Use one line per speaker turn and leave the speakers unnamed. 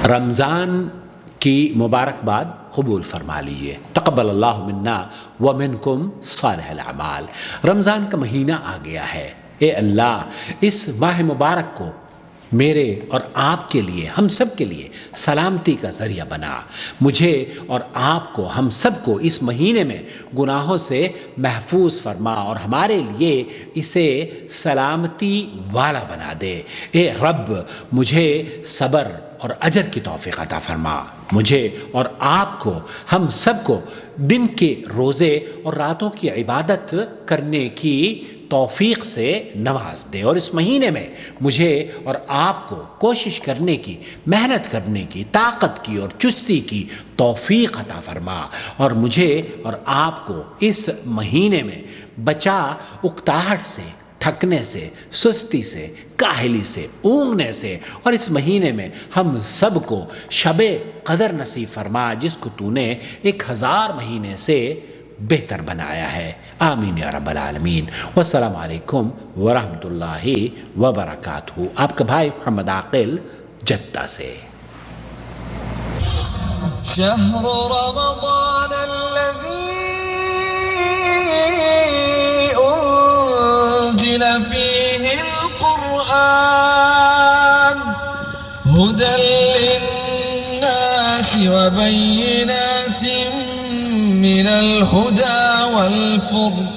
رمضان کی مبارکباد قبول فرما لیجیے۔ تقبل اللہ منا ومنکم صالح الاعمال۔ رمضان کا مہینہ آ گیا ہے، اے اللہ اس ماہ مبارک کو میرے اور آپ کے لیے، ہم سب کے لیے سلامتی کا ذریعہ بنا۔ مجھے اور آپ کو، ہم سب کو اس مہینے میں گناہوں سے محفوظ فرما اور ہمارے لیے اسے سلامتی والا بنا دے۔ اے رب مجھے صبر اور اجر کی توفیق عطا فرما۔ مجھے اور آپ کو، ہم سب کو دن کے روزے اور راتوں کی عبادت کرنے کی توفیق سے نواز دے، اور اس مہینے میں مجھے اور آپ کو کوشش کرنے کی، محنت کرنے کی، طاقت کی اور چستی کی توفیق عطا فرما، اور مجھے اور آپ کو اس مہینے میں بچا اکتاہٹ سے، تھکنے سے، سستی سے، کاہلی سے، اونگنے سے، اور اس مہینے میں ہم سب کو شب قدر نصیب فرما جس کو تو نے 1000 مہینے سے بہتر بنایا ہے۔ آمین یا رب العالمین۔ والسلام علیکم ورحمۃ اللہ وبرکاتہ۔ آپ کا بھائی محمد عاقل جدہ سے۔
شهر رمضان الذي أنزل فيه القرآن هدى للناس وبينات من الهدى والفرقان